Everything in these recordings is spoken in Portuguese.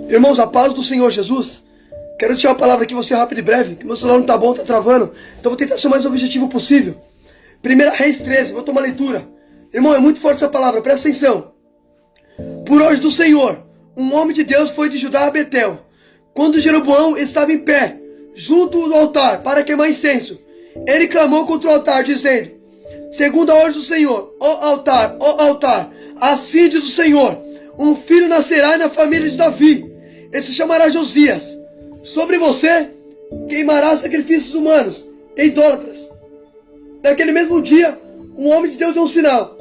Irmãos, a paz do Senhor Jesus. Quero te dar uma palavra aqui, você rápido e breve, que meu celular não tá bom, tá travando. Então vou tentar ser o mais objetivo possível. 1 Reis 13, vou tomar leitura. Irmão, é muito forte essa palavra, presta atenção. Por ordem do Senhor, um homem de Deus foi de Judá a Betel, quando Jeroboão estava em pé, junto ao altar, para queimar incenso. Ele clamou contra o altar, dizendo: segundo a ordem do Senhor, ó altar, assim diz o Senhor, um filho nascerá na família de Davi, ele se chamará Josias. Sobre você queimará sacrifícios humanos, idólatras. Naquele mesmo dia, um homem de Deus deu um sinal.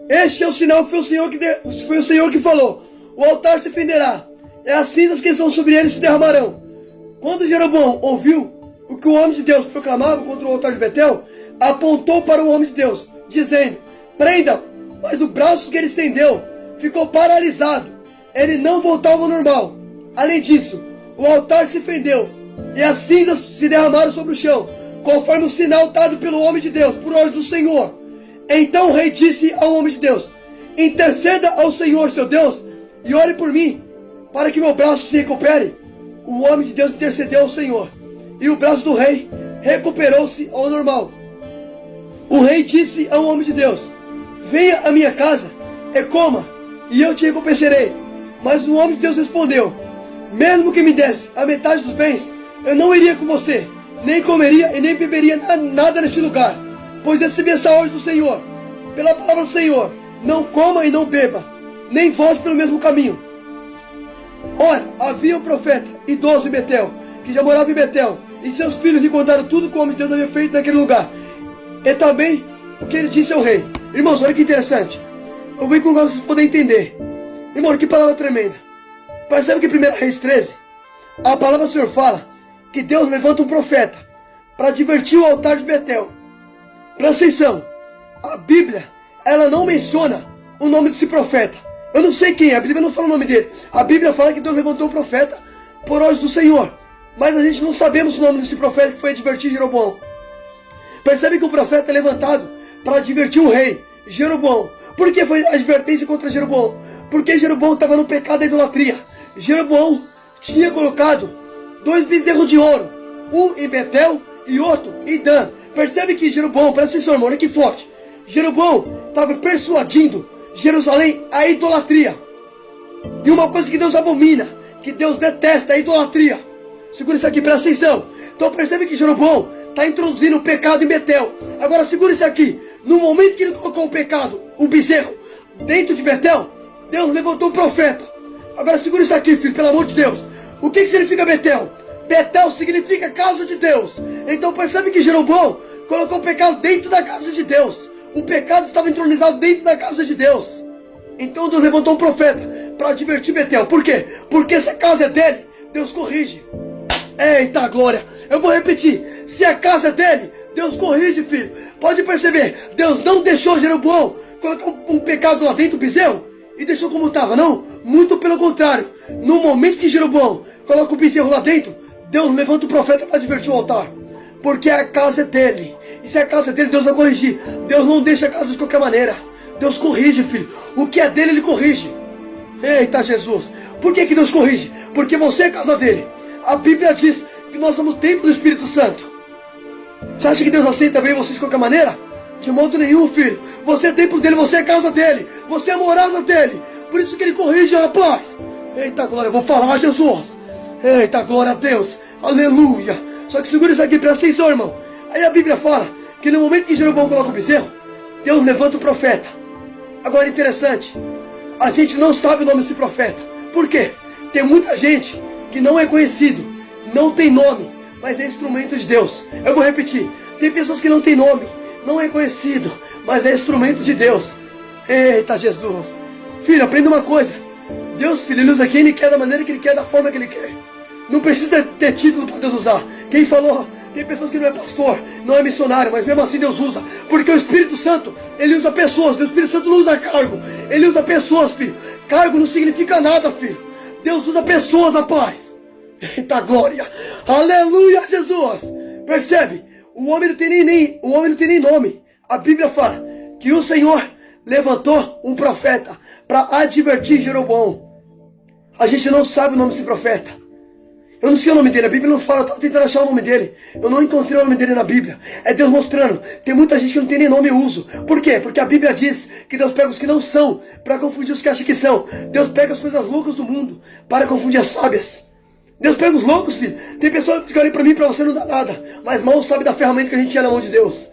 Este é o sinal que foi o Senhor que falou: o altar se fenderá, e as cinzas que são sobre ele se derramarão. Quando Jeroboão ouviu o que o homem de Deus proclamava contra o altar de Betel, apontou para o homem de Deus, dizendo: prenda-o. Mas o braço que ele estendeu ficou paralisado, ele não voltava ao normal. Além disso, o altar se fendeu, e as cinzas se derramaram sobre o chão, conforme o sinal dado pelo homem de Deus, por ordem do Senhor. Então o rei disse ao homem de Deus: interceda ao Senhor seu Deus, e ore por mim, para que meu braço se recupere. O homem de Deus intercedeu ao Senhor, e o braço do rei recuperou-se ao normal. O rei disse ao homem de Deus: venha à minha casa e coma, e eu te recompensarei. Mas o homem de Deus respondeu: mesmo que me desse a metade dos bens, eu não iria com você, nem comeria e nem beberia nada neste lugar, pois recebi essa ordem do Senhor. Pela palavra do Senhor, não coma e não beba, nem volte pelo mesmo caminho. Ora, havia um profeta idoso em Betel, que já morava em Betel, e seus filhos lhe contaram tudo que o homem de Deus havia feito naquele lugar, e também o que ele disse ao rei. Irmãos, olha que interessante. Eu vou com vocês poderem entender. Irmão, que palavra tremenda. Percebe que em 1 Reis 13, a palavra do Senhor fala que Deus levanta um profeta para divertir o altar de Betel. Presta atenção, a Bíblia, ela não menciona o nome desse profeta. Eu não sei quem é, a Bíblia não fala o nome dele. A Bíblia fala que Deus levantou um profeta por ordem do Senhor, mas a gente não sabemos o nome desse profeta que foi advertir Jeroboão. Percebe que o profeta é levantado para advertir o rei Jeroboão. Por que foi a advertência contra Jeroboão? Porque Jeroboão estava no pecado da idolatria. Jeroboão tinha colocado 2 bezerros de ouro, um em Betel e outro em Dan. Percebe que Jeroboão, presta atenção, irmão, olha que forte. Jeroboão estava persuadindo Jerusalém à idolatria. E uma coisa que Deus abomina, que Deus detesta, é a idolatria. Segura isso aqui, presta atenção. Então percebe que Jeroboão está introduzindo o pecado em Betel. Agora segura isso aqui. No momento que ele colocou o pecado, o bezerro, dentro de Betel, Deus levantou um profeta. Agora segura isso aqui, filho, pelo amor de Deus. O que significa Betel? Betel significa casa de Deus. Então percebe que Jeroboão colocou o pecado dentro da casa de Deus. O pecado estava entronizado dentro da casa de Deus. Então Deus levantou um profeta para advertir Betel. Por quê? Porque essa casa é dele, Deus corrige. Eita glória, eu vou repetir. Se a casa é dele, Deus corrige, filho. Pode perceber, Deus não deixou Jeroboão colocar um pecado lá dentro do bezerro e deixou como estava, não. Muito pelo contrário. No momento que Jeroboão coloca o bezerro lá dentro, Deus levanta o profeta para advertir o altar. Porque a casa é dele. E se a casa é dele, Deus vai corrigir. Deus não deixa a casa de qualquer maneira. Deus corrige, filho. O que é dele, ele corrige. Eita Jesus. Por que Deus corrige? Porque você é a casa dele. A Bíblia diz que nós somos templo do Espírito Santo. Você acha que Deus aceita ver você de qualquer maneira? De modo nenhum, filho. Você é templo dele, você é casa dele. Você é morada dele. Por isso que ele corrige, rapaz. Eita glória, eu vou falar, Jesus. Eita glória a Deus. Aleluia. Só que segura isso aqui, presta atenção, irmão. Aí a Bíblia fala que no momento que Jeroboão coloca o bezerro, Deus levanta o profeta. Agora interessante, a gente não sabe o nome desse profeta. Por quê? Tem muita gente que não é conhecido, não tem nome, mas é instrumento de Deus. Eu vou repetir, tem pessoas que não tem nome, não é conhecido, mas é instrumento de Deus. Eita Jesus. Filho, aprenda uma coisa. Deus, filho, ele usa quem ele quer, da maneira que ele quer, da forma que ele quer. Não precisa ter título para Deus usar. Quem falou? Tem pessoas que não é pastor, não é missionário, mas mesmo assim Deus usa. Porque o Espírito Santo, ele usa pessoas. O Espírito Santo não usa cargo, ele usa pessoas, filho. Cargo não significa nada, filho. Deus usa pessoas, rapaz. Eita glória. Aleluia, Jesus. Percebe? O homem não tem nem nome. A Bíblia fala que o Senhor levantou um profeta para advertir Jeroboão. A gente não sabe o nome desse profeta. Eu não sei o nome dele, a Bíblia não fala, eu estava tentando achar o nome dele. Eu não encontrei o nome dele na Bíblia. É Deus mostrando. Tem muita gente que não tem nem nome e uso. Por quê? Porque a Bíblia diz que Deus pega os que não são para confundir os que acham que são. Deus pega as coisas loucas do mundo para confundir as sábias. Deus pega os loucos, filho. Tem pessoas que olham pra mim e pra você não dá nada. Mas mal sabe da ferramenta que a gente tinha na mão de Deus.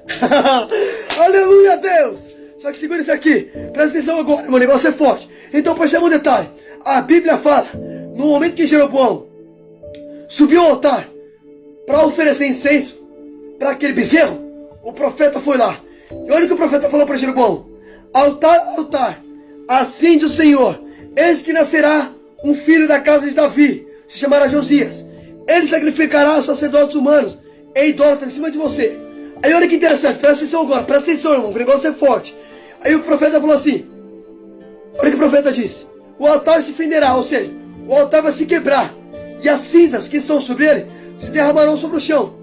Aleluia, Deus! Só que segura isso aqui. Presta atenção agora, meu negócio é forte. Então perceba um detalhe. A Bíblia fala, no momento que Jeroboão subiu ao altar para oferecer incenso para aquele bezerro, o profeta foi lá. E olha o que o profeta falou para Jeroboão. Altar, altar, assim diz o Senhor, eis que nascerá um filho da casa de Davi, se chamará Josias. Ele sacrificará sacerdotes humanos e idólatras em cima de você. Aí olha que interessante, presta atenção agora, presta atenção, irmão, o negócio é forte. Aí o profeta falou assim, olha o que o profeta disse, o altar se fenderá, ou seja, o altar vai se quebrar, e as cinzas que estão sobre ele se derramarão sobre o chão.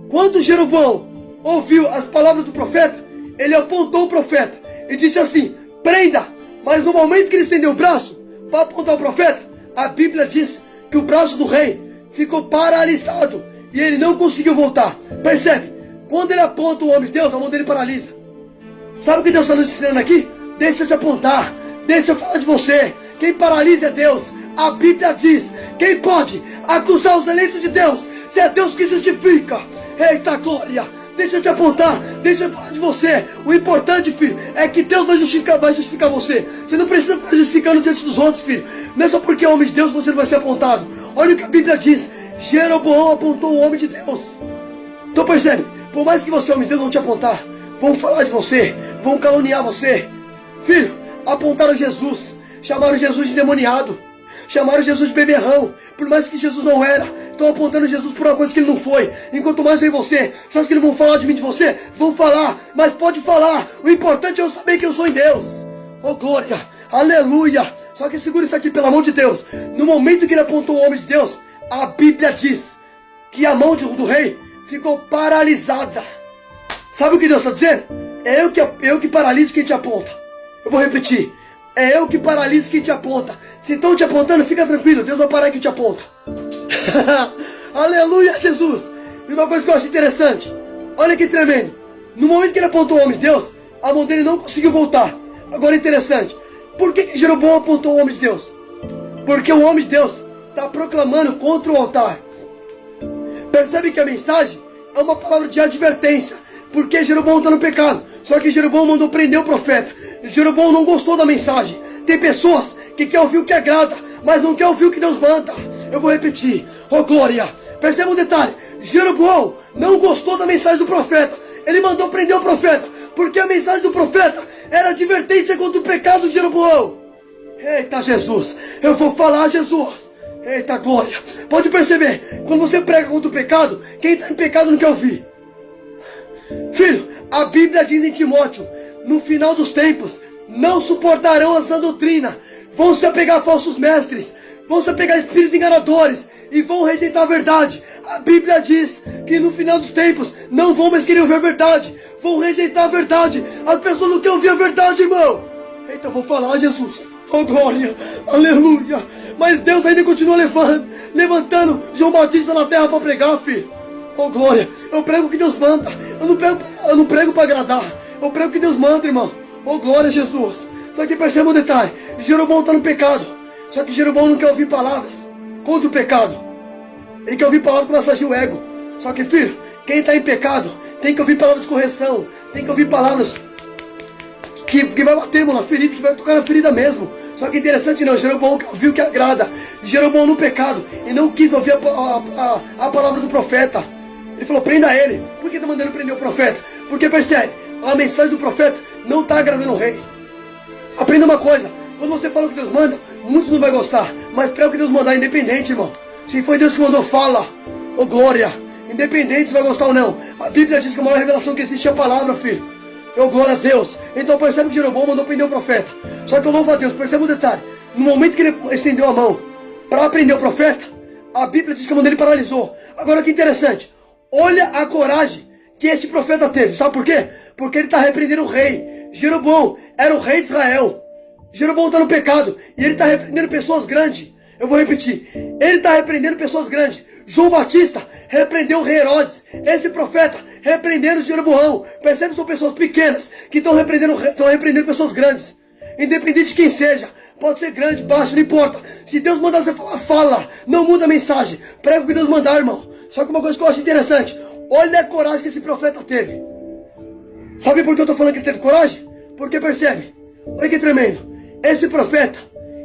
Quando Jeroboão ouviu as palavras do profeta, ele apontou o profeta e disse assim, prenda, mas no momento que ele estendeu o braço para apontar o profeta, a Bíblia diz que o braço do rei ficou paralisado e ele não conseguiu voltar. Percebe? Quando ele aponta o homem de Deus, a mão dele paralisa. Sabe o que Deus está nos ensinando aqui? Deixa eu te apontar, deixa eu falar de você. Quem paralisa é Deus. A Bíblia diz, quem pode acusar os eleitos de Deus? Se é Deus que justifica. Eita glória, deixa eu te apontar, deixa eu falar de você. O importante, filho, é que Deus vai justificar você. Você não precisa ficar justificando diante dos outros, filho. Não é só porque é homem de Deus você não vai ser apontado. Olha o que a Bíblia diz, Jeroboão apontou o homem de Deus. Então percebe, por mais que você é homem de Deus, vão te apontar, vão falar de você, vão caluniar você. Filho, apontaram Jesus, chamaram Jesus de demoniado, chamaram Jesus de beberrão, por mais que Jesus não era, estão apontando Jesus por uma coisa que ele não foi. Enquanto mais vem você, você acha que eles vão falar de mim, de você? Vão falar, mas pode falar, o importante é eu saber que eu sou em Deus. Oh glória, aleluia. Só que segura isso aqui pela mão de Deus. No momento que ele apontou o homem de Deus, a Bíblia diz que a mão do rei ficou paralisada. Sabe o que Deus está dizendo? É eu que paraliso quem te aponta. Eu vou repetir. É eu que paraliso quem te aponta. Se estão te apontando, fica tranquilo. Deus vai parar quem te aponta. Aleluia, Jesus. E uma coisa que eu acho interessante. Olha que tremendo. No momento que ele apontou o homem de Deus, a mão dele não conseguiu voltar. Agora é interessante. Por que Jeroboão apontou o homem de Deus? Porque o homem de Deus está proclamando contra o altar. Percebe que a mensagem é uma palavra de advertência. Porque Jeroboão está no pecado. Só que Jeroboão mandou prender o profeta. Jeroboão não gostou da mensagem. Tem pessoas que querem ouvir o que agrada, mas não querem ouvir o que Deus manda. Eu vou repetir. Oh glória. Perceba um detalhe. Jeroboão não gostou da mensagem do profeta. Ele mandou prender o profeta. Porque a mensagem do profeta era advertência contra o pecado de Jeroboão. Eita Jesus. Eu vou falar, Jesus. Eita glória. Pode perceber. Quando você prega contra o pecado, quem está em pecado não quer ouvir. Filho, a Bíblia diz em Timóteo, no final dos tempos, não suportarão essa doutrina, vão se apegar a falsos mestres, vão se apegar a espíritos enganadores e vão rejeitar a verdade. A Bíblia diz que no final dos tempos não vão mais querer ouvir a verdade, vão rejeitar a verdade. As pessoas não querem ouvir a verdade, irmão. Eita, eu vou falar, Jesus. Oh glória, aleluia. Mas Deus ainda continua levantando João Batista na terra para pregar, filho. Oh glória, eu prego o que Deus manda. Eu não prego para agradar. Eu prego o que Deus manda, irmão. Oh glória, Jesus. Só que perceba um detalhe. Jeroboão está no pecado. Só que Jeroboão não quer ouvir palavras contra o pecado. Ele quer ouvir palavras para massagear o ego. Só que, filho, quem está em pecado tem que ouvir palavras de correção. Tem que ouvir palavras que vai bater, irmão, na ferida, que vai tocar na ferida mesmo. Só que interessante não, Jeroboão ouviu o que agrada. Jeroboão no pecado e não quis ouvir a palavra do profeta. Ele falou, prenda ele. Por que está mandando prender o profeta? Porque percebe, a mensagem do profeta não está agradando o rei. Aprenda uma coisa, quando você fala o que Deus manda, muitos não vão gostar. Mas prega o que Deus mandar, independente, irmão. Se foi Deus que mandou, fala. Oh glória, independente se vai gostar ou não. A Bíblia diz que a maior revelação que existe é a palavra, filho. Oh glória a Deus. Então percebe que Jeroboão mandou prender o profeta. Só que eu louvo a Deus, percebe um detalhe. No momento que ele estendeu a mão para prender o profeta, a Bíblia diz que a mão dele paralisou. Agora que interessante. Olha a coragem que esse profeta teve. Sabe por quê? Porque ele está repreendendo o rei. Jeroboão era o rei de Israel. Jeroboão está no pecado. E ele está repreendendo pessoas grandes. Eu vou repetir. Ele está repreendendo pessoas grandes. João Batista repreendeu o rei Herodes. Esse profeta repreendendo Jeroboão. Percebe que são pessoas pequenas que estão repreendendo pessoas grandes. Independente de quem seja. Pode ser grande, baixo, não importa. Se Deus mandar você falar, fala. Não muda a mensagem. Prega o que Deus mandar, irmão. Só que uma coisa que eu acho interessante. Olha a coragem que esse profeta teve. Sabe por que eu estou falando que ele teve coragem? Porque percebe. Olha que tremendo. Esse profeta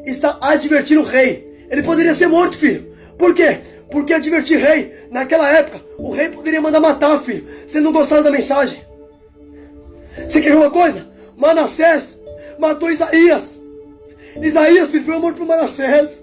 está advertindo o rei. Ele poderia ser morto, filho. Por quê? Porque advertir rei, naquela época, o rei poderia mandar matar, filho, se não gostasse da mensagem. Você quer ver uma coisa? Manassés matou Isaías. Isaías, filho, foi morto por Manassés.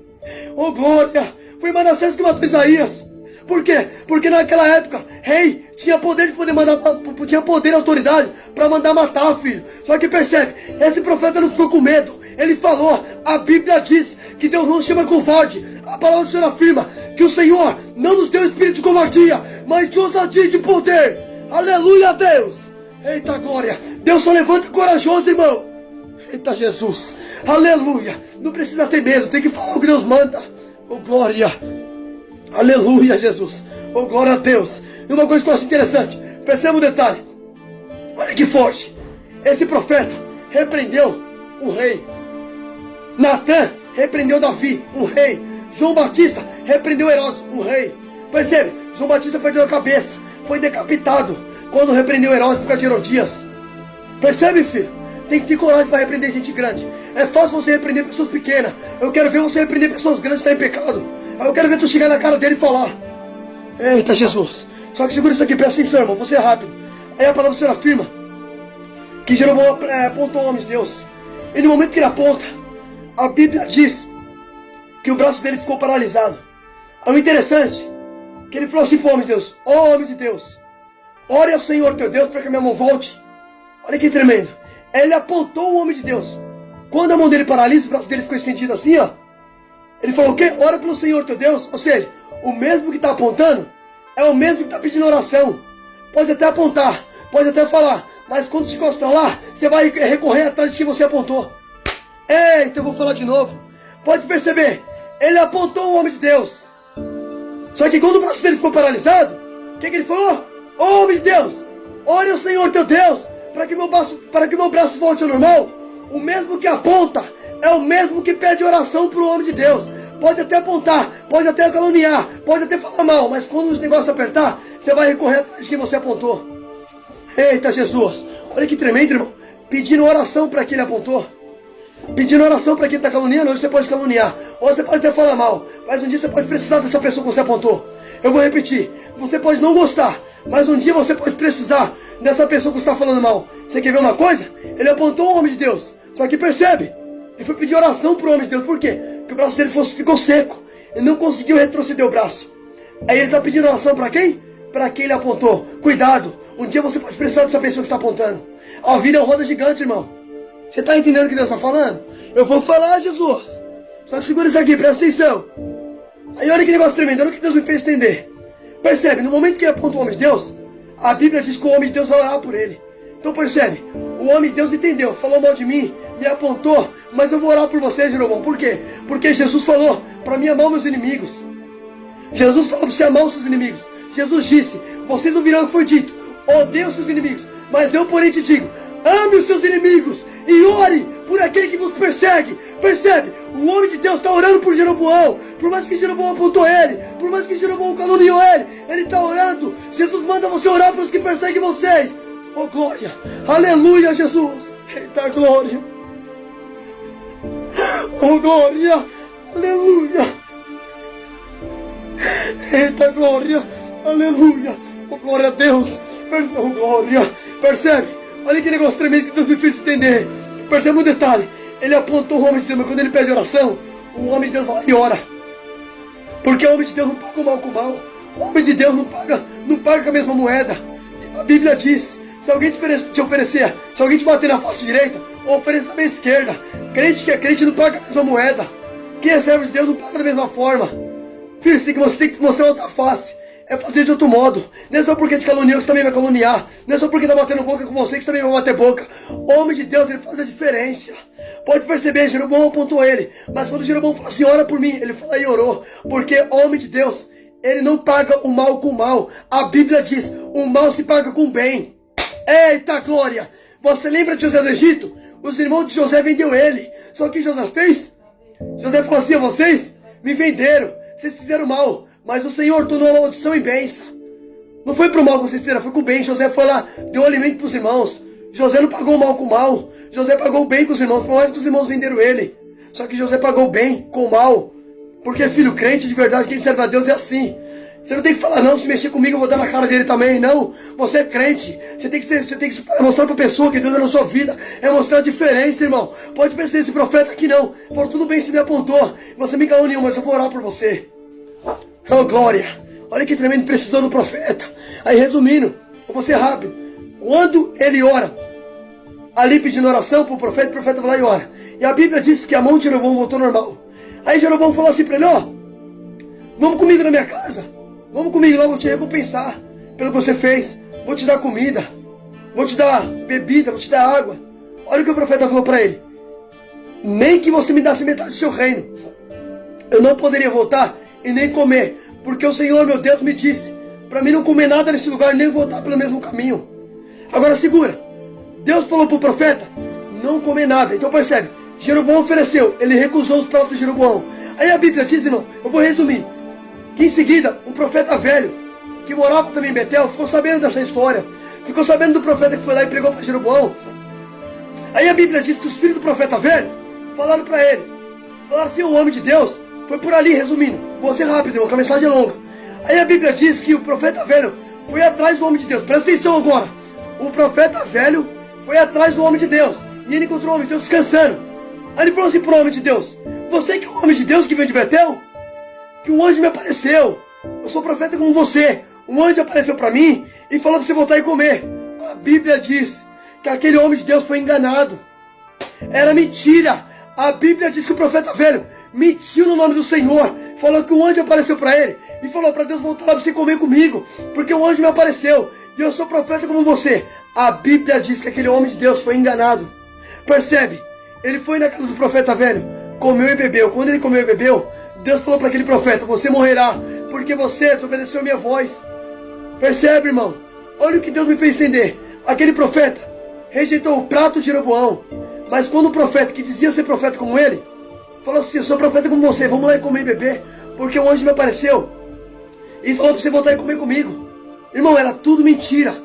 Oh, glória! Foi Manassés que matou Isaías. Por quê? Porque naquela época, rei tinha poder de poder mandar, tinha poder e autoridade para mandar matar, filho. Só que percebe, esse profeta não ficou com medo. Ele falou, a Bíblia diz que Deus não chama covarde. A palavra do Senhor afirma que o Senhor não nos deu espírito de covardia, mas de ousadia e de poder. Aleluia, Deus. Eita glória. Deus só levanta corajoso, irmão. Eita Jesus. Aleluia. Não precisa ter medo, tem que falar o que Deus manda. Oh glória. Aleluia, Jesus. Oh, glória a Deus. E uma coisa que eu acho interessante. Perceba um detalhe. Olha que forte. Esse profeta repreendeu um rei. Natan repreendeu Davi, um rei. João Batista repreendeu Herodes, um rei. Percebe? João Batista perdeu a cabeça. Foi decapitado quando repreendeu Herodes por causa de Herodias. Percebe, filho? Tem que ter coragem para repreender gente grande. É fácil você repreender pessoas pequenas. Eu quero ver você repreender pessoas grandes que estão em pecado. Eu quero ver tu chegar na cara dele e falar. Eita Jesus. Só que segura isso aqui, presta atenção, irmão. Você é rápido. Aí a palavra do Senhor afirma que Jeroboão apontou o homem de Deus. E no momento que ele aponta, a Bíblia diz que o braço dele ficou paralisado. É o interessante que ele falou assim para o homem de Deus: ó homem de Deus, ore ao Senhor teu Deus para que a minha mão volte. Olha que tremendo. Ele apontou o homem de Deus. Quando a mão dele paralisa, o braço dele ficou estendido assim, ó. Ele falou o quê? Ora pelo Senhor teu Deus. Ou seja, o mesmo que está apontando é o mesmo que está pedindo oração. Pode até apontar, pode até falar, mas quando te encostar lá, você vai recorrer atrás de quem você apontou. Eita, eu vou falar de novo. Pode perceber, ele apontou o homem de Deus. Só que quando o braço dele ficou paralisado, o que ele falou? Ô homem de Deus, ore ao Senhor teu Deus, para que meu braço volte ao normal. O mesmo que aponta é o mesmo que pede oração para o homem de Deus. Pode até apontar, pode até caluniar, pode até falar mal, mas quando os negócios apertar, você vai recorrer atrás de quem você apontou. Eita Jesus, olha que tremendo, irmão. Pedindo oração para quem ele apontou. Pedindo oração para quem está caluniando. Hoje você pode caluniar, ou você pode até falar mal, mas um dia você pode precisar dessa pessoa que você apontou. Eu vou repetir, você pode não gostar, mas um dia você pode precisar dessa pessoa que está falando mal. Você quer ver uma coisa? Ele apontou o homem de Deus, só que percebe, ele foi pedir oração para o homem de Deus. Por quê? Porque o braço dele ficou seco, ele não conseguiu retroceder o braço. Aí ele está pedindo oração para quem? Para quem ele apontou. Cuidado, um dia você pode precisar dessa pessoa que está apontando. A vida é uma roda gigante, irmão. Você está entendendo o que Deus está falando? Eu vou falar, Jesus. Só que segura isso aqui, presta atenção. Aí olha que negócio tremendo, olha o que Deus me fez entender. Percebe, no momento que ele aponta o homem de Deus, a Bíblia diz que o homem de Deus vai orar por ele. Então percebe, o homem de Deus entendeu, falou mal de mim, me apontou, mas eu vou orar por você, Jeroboão. Por quê? Porque Jesus falou para mim amar meus inimigos. Jesus falou para você amar os seus inimigos. Jesus disse, vocês ouvirão o que foi dito, odeie os seus inimigos, mas eu porém te digo, ame os seus inimigos e ore por aquele que vos persegue. Percebe? O homem de Deus está orando por Jeroboão. Por mais que Jeroboão apontou ele, por mais que Jeroboão caluniou ele está orando. Jesus manda você orar pelos que perseguem vocês. Oh glória, aleluia Jesus. Eita glória. Oh glória, aleluia. Eita glória, aleluia. Oh glória a Deus. Oh glória. Percebe? Olha que negócio tremendo que Deus me fez entender. Percebe um detalhe. Ele apontou o homem de Deus, mas quando ele pede oração, o homem de Deus vai lá e ora. Porque o homem de Deus não paga o mal com o mal. O homem de Deus não paga com a mesma moeda. A Bíblia diz, se alguém te oferecer, se alguém te bater na face direita, ofereça na esquerda. Crente que é crente não paga a mesma moeda. Quem é servo de Deus não paga da mesma forma. Filho, você tem que mostrar outra face. é fazer de outro modo. Não é só porque te caluniou que você também vai caluniar. Não é só porque tá batendo boca com você que você também vai bater boca. O homem de Deus, ele faz a diferença. Pode perceber, Jeroboão apontou ele. Mas quando Jeroboão falou assim, ora por mim, ele falou e orou. Porque o homem de Deus, ele não paga o mal com o mal. A Bíblia diz, o mal se paga com o bem. Eita glória! Você lembra de José do Egito? Os irmãos de José vendeu ele. Só que o que José fez? José falou assim, vocês me venderam, vocês fizeram mal, mas o Senhor tornou a maldição em bênção. Não foi pro mal que vocês fizeram, foi com o bem. José foi lá, deu alimento pros irmãos. José não pagou o mal com o mal. José pagou o bem com os irmãos, por mais que os irmãos venderam ele. Só que José pagou o bem com o mal. Porque filho crente de verdade, quem serve a Deus é assim. Você não tem que falar, não, se mexer comigo eu vou dar na cara dele também, não. Você é crente, você tem que mostrar pra pessoa que Deus é na sua vida, é mostrar a diferença, irmão. Pode perceber esse profeta aqui não, falou, tudo bem, você me apontou, você me caluniou, mas eu vou orar por você. Oh, glória, olha que tremendo, precisou do profeta. Aí, resumindo, eu vou ser rápido. Quando ele ora, ali pedindo oração pro profeta, o profeta vai lá e ora. E a Bíblia diz que a mão de Jeroboão voltou normal. Aí Jeroboão falou assim pra ele, ó, vamos comigo na minha casa. Vamos comigo lá, vou te recompensar pelo que você fez. Vou te dar comida, vou te dar bebida, vou te dar água. Olha o que o profeta falou para ele. Nem que você me desse metade do seu reino, eu não poderia voltar e nem comer. Porque o Senhor, meu Deus, me disse para mim não comer nada nesse lugar, nem voltar pelo mesmo caminho. Agora segura. Deus falou para o profeta não comer nada. Então percebe, Jeroboão ofereceu, ele recusou os pratos de Jeroboão. Aí a Bíblia diz, irmão, eu vou resumir. Que em seguida, um profeta velho, que morava também em Betel, ficou sabendo dessa história. Ficou sabendo do profeta que foi lá e pregou para Jeroboão. Aí a Bíblia diz que os filhos do profeta velho falaram para ele. Falaram assim, o homem de Deus foi por ali, resumindo. Vou ser rápido, irmão, que a mensagem é longa. Aí a Bíblia diz que o profeta velho foi atrás do homem de Deus. Presta atenção agora. O profeta velho foi atrás do homem de Deus. E ele encontrou o homem de Deus descansando. Aí ele falou assim pro homem de Deus, você que é o homem de Deus que veio de Betel? Que um anjo me apareceu, eu sou profeta como você, um anjo apareceu para mim e falou para você voltar e comer. A Bíblia diz que aquele homem de Deus foi enganado, era mentira. A Bíblia diz que o profeta velho mentiu no nome do Senhor, falou que um anjo apareceu para ele e falou para Deus voltar lá para você comer comigo, porque um anjo me apareceu e eu sou profeta como você. A Bíblia diz que aquele homem de Deus foi enganado. Percebe? Ele foi na casa do profeta velho, comeu e bebeu. Quando ele comeu e bebeu, Deus falou para aquele profeta, você morrerá, porque você desobedeceu a minha voz. Percebe, irmão? Olha o que Deus me fez entender. Aquele profeta rejeitou o prato de Jeroboão. Mas quando o profeta, que dizia ser profeta como ele, falou assim, eu sou profeta como você, vamos lá e comer e beber, porque um anjo me apareceu e falou para você voltar e comer comigo. Irmão, era tudo mentira.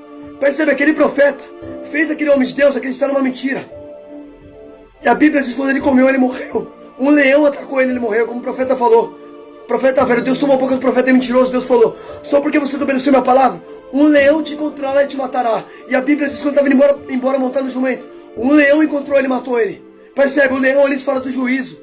Percebe, aquele profeta fez aquele homem de Deus acreditar numa mentira. E a Bíblia diz que quando ele comeu, ele morreu. Um leão atacou ele, ele morreu, como o profeta falou. Profeta velho, Deus tomou a boca do profeta é mentiroso. Deus falou, só porque você obedeceu minha palavra, um leão te encontrará e te matará. E a Bíblia diz que quando estava indo embora montando no jumento, um leão encontrou ele e matou ele. Percebe, o leão ali fala do juízo.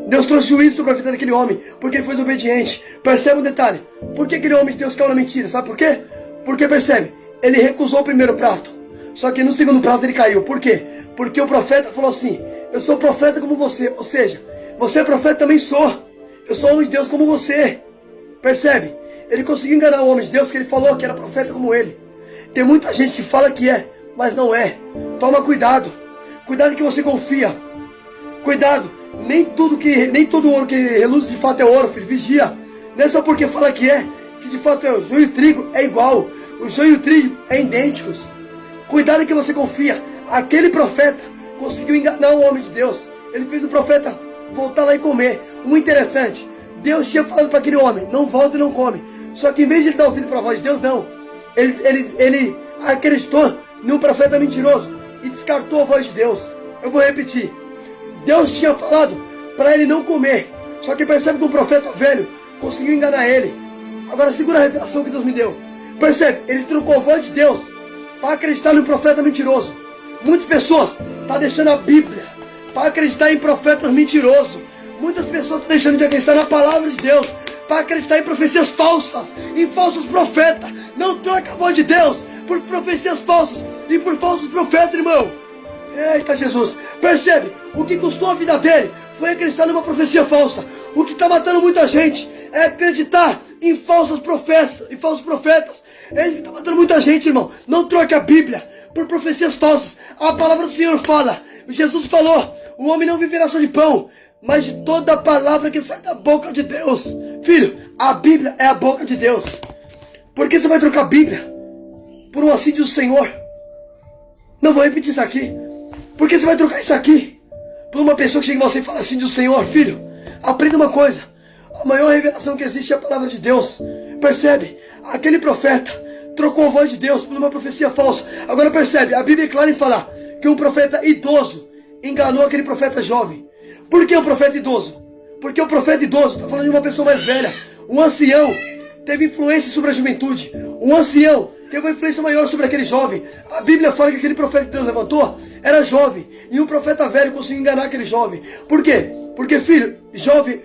Deus trouxe juízo sobre a vida daquele homem, porque ele foi desobediente. Percebe um detalhe, por que aquele homem de Deus caiu na mentira? Sabe por quê? Porque percebe, ele recusou o primeiro prato, só que no segundo prato ele caiu. Por quê? Porque o profeta falou assim, eu sou profeta como você, ou seja, você é profeta, também sou. Eu sou homem de Deus como você. Percebe? Ele conseguiu enganar o homem de Deus, porque ele falou que era profeta como ele. Tem muita gente que fala que é, mas não é. Toma cuidado. Cuidado que você confia. Cuidado. Nem todo ouro que reluz de fato é ouro, filho. Vigia. Não é só porque fala que é, que de fato é. O joio e o trigo é igual. O joio e o trigo é idênticos. Cuidado que você confia. Aquele profeta conseguiu enganar o homem de Deus. Ele fez o profeta voltar lá e comer. Um interessante, Deus tinha falado para aquele homem, não volta e não come. Só que em vez de ele dar ouvido para a voz de Deus, não. Ele acreditou num profeta mentiroso e descartou a voz de Deus. Eu vou repetir. Deus tinha falado para ele não comer. Só que percebe que um profeta velho conseguiu enganar ele. Agora segura a revelação que Deus me deu. Percebe? Ele trocou a voz de Deus para acreditar num profeta mentiroso. Muitas pessoas estão deixando a Bíblia para acreditar em profetas mentirosos. Muitas pessoas estão deixando de acreditar na palavra de Deus para acreditar em profecias falsas, em falsos profetas. Não troca a voz de Deus por profecias falsas e por falsos profetas, irmão. Eita Jesus, percebe? O que custou a vida dele foi acreditar numa profecia falsa. O que está matando muita gente é acreditar em falsos profetas. É isso que está matando muita gente, irmão. Não troque a Bíblia por profecias falsas. A palavra do Senhor fala. Jesus falou: o homem não viverá só de pão, mas de toda a palavra que sai da boca de Deus. Filho, a Bíblia é a boca de Deus. Por que você vai trocar a Bíblia por um assim do Senhor? Não vou repetir isso aqui. Por que você vai trocar isso aqui por uma pessoa que chega em você e fala assim do Senhor? Filho, aprenda uma coisa. A maior revelação que existe é a palavra de Deus. Percebe? Aquele profeta trocou a voz de Deus por uma profecia falsa. Agora percebe, a Bíblia é clara em falar que um profeta idoso enganou aquele profeta jovem. Por que um profeta idoso? Porque o profeta idoso está falando de uma pessoa mais velha. Um ancião teve influência sobre a juventude. Um ancião teve uma influência maior sobre aquele jovem. A Bíblia fala que aquele profeta que Deus levantou era jovem. E um profeta velho conseguiu enganar aquele jovem. Por quê? Porque, filho, jovem,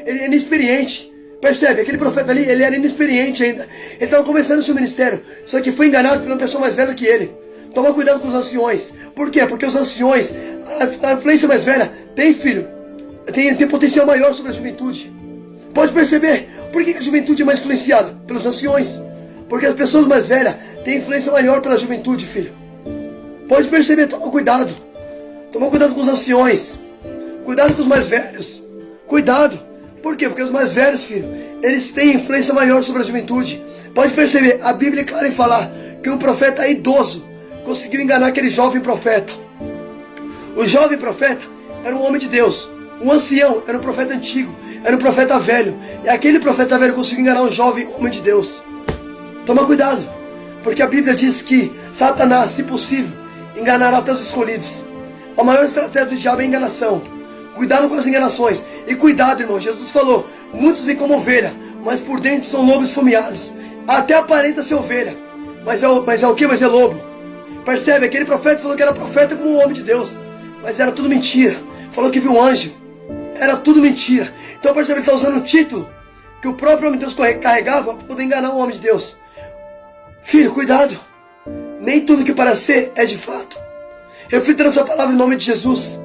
ele é inexperiente. Percebe? Aquele profeta ali, ele era inexperiente ainda. Ele estava começando o seu ministério. Só que foi enganado por uma pessoa mais velha que ele. Toma cuidado com os anciões. Por quê? Porque os anciões, a influência mais velha, tem, filho, tem potencial maior sobre a juventude. Pode perceber? Por que a juventude é mais influenciada? Pelos anciões. Porque as pessoas mais velhas têm influência maior pela juventude, filho. Pode perceber, toma cuidado. Toma cuidado com os anciões. Cuidado com os mais velhos. Cuidado. Por quê? Porque os mais velhos, filho, eles têm influência maior sobre a juventude. Pode perceber, a Bíblia é clara em falar que um profeta idoso conseguiu enganar aquele jovem profeta. O jovem profeta era um homem de Deus. O ancião era um profeta antigo, era um profeta velho. E aquele profeta velho conseguiu enganar um jovem homem de Deus. Toma cuidado, porque a Bíblia diz que Satanás, se possível, enganará até os escolhidos. A maior estratégia do diabo é a enganação. Cuidado com as enganações. E cuidado, irmão, Jesus falou: muitos vêm como ovelha, mas por dentro são lobos esfomeados. Até aparenta ser ovelha, mas é o que? Mas é lobo. Percebe? Aquele profeta falou que era profeta como um homem de Deus, mas era tudo mentira. Falou que viu um anjo, era tudo mentira. Então percebe, ele está usando um título que o próprio homem de Deus carregava para poder enganar um homem de Deus. Filho, cuidado. Nem tudo que parece ser é de fato. Reflita nessa palavra em nome de Jesus.